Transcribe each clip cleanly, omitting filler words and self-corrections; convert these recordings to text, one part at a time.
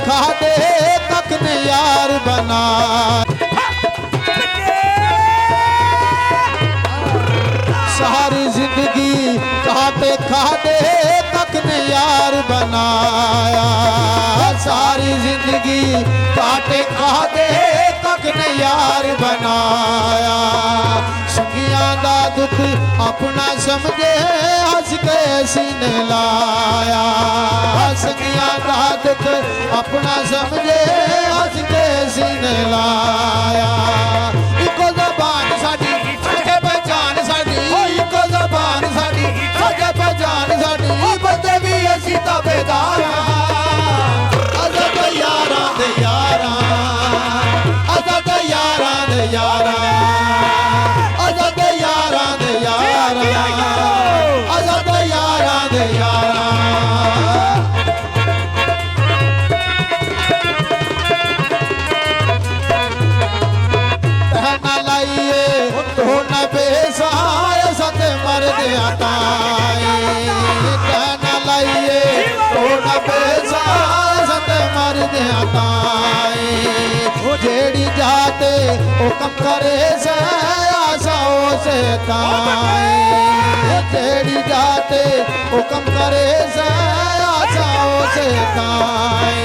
खाते तक ने यार बना। सारी जिंदगी खाते खाते तक ने यार बनाया। सारी जिंदगी काटे खाते तक ने यार बनाया। संगियां दा दुख अपना समझे हंस के सीने लाया। संगियां दा दुख अपना समझे हंस के सीने लाया। इको ज़बान साडी अगे पहचान साडी, इको ज़बान साडी अगे पहचान साडी। बंदे भी असीं ताबेदार अज़ा ते यारां दे यारां, अज़ा ते यारां दे यारां, अज़ा ते यारां दे यारां, अज़ा ते यारां दे यारां। कहना लाइए तो न बेसाए सत मरदियां ताई। कहना लाइए तो न बेसाए सत मरदियां ताई। जेड़ी जाते ओ कम करे से आशा से ताई। जेड़ी जाते ओ कम करे से आशा से ताई।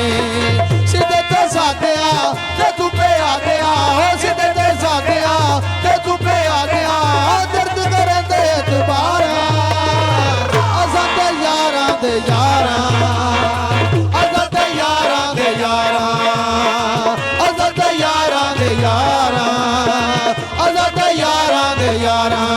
सीधे ते साथिया ते तू पे आ गया, सीधे ते साथिया ते तू पे आ गया। दर्द करे ते दोबारा अज़ा ते यारां दे यारां, अज़ा ते यारां दे यारां, अज़ा ते यारां दे यारां, अज़ा ते यारां दे यारां।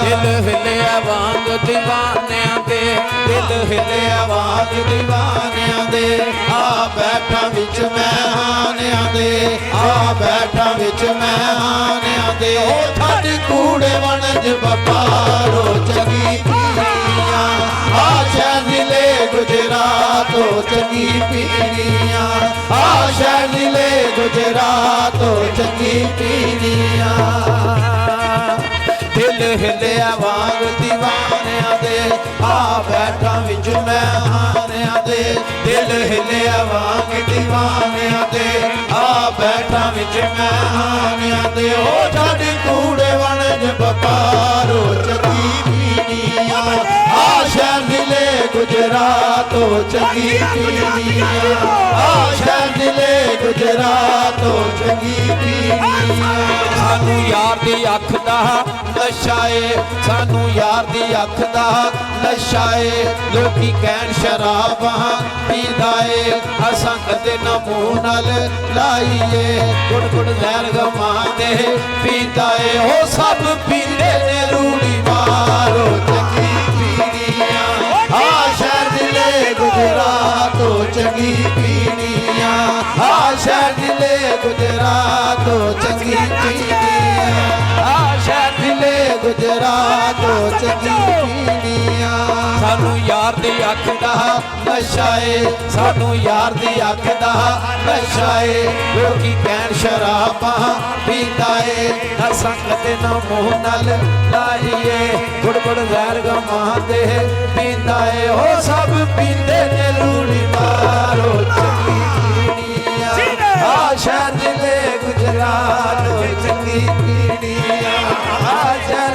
दिल हिलिया वांग दीवानियां दे, दिल हिलिया वांग दीवानियां दे। आ बैठा विच मेहानियां दे, आ बैठा विच मेहानियां दे। ओ ठाडी कूड़े वणज बपारो चंगी पीड़ियां। आ शहर जिले गुजरात चंगी पीड़ियां। आ शहर जिले गुजरात चंगी पीड़ियां। दिल हिलिया वांग दीवानियां दे, आ बैठा विच मेहानियां दे। दिल हिलिया वांग दीवानियां दे, आ बैठा विच मेहानियां दे। ओ ठाडी कूड़े वणज बपारो चंगी पीड़ियां। आ शहर जिले गुजरात चंगी पीड़ियां। आ शहर जिले गुजरात चंगी पीड़ियां। सानू यार दी अख दा नशा ए, सानू यार दी अख दा नशा ए। लोकी कहन शराबां पींदा ए, असां कदे ना मूंह नाल लाईए। गुड़ गुड़ लहर गवां दे पींदा ए। ओ सब पींदे ने रूड़ी मारो चंगी पीड़ियां। आ शहर जिले गुजरात चंगी पीड़ियां। आ शहर जिले गुजरात चंगी पीड़ियां। आ शहर जिले गुजरात चंगी पीड़ियां। सानू यार दी अख दा नशा ए, सानू यार दी अख दा नशा ए। लोकी कहन शराबां पींदा ए, असां कदे ना मूंह नाल लाईए। गुड़ गुड़ लहर गवां दे पींदा ए। ओ सब पींदे ने रूड़ी मारो चंगी पीड़ियां। आ शहर जिले गुजरात चंगी पीड़ियां। आ शहर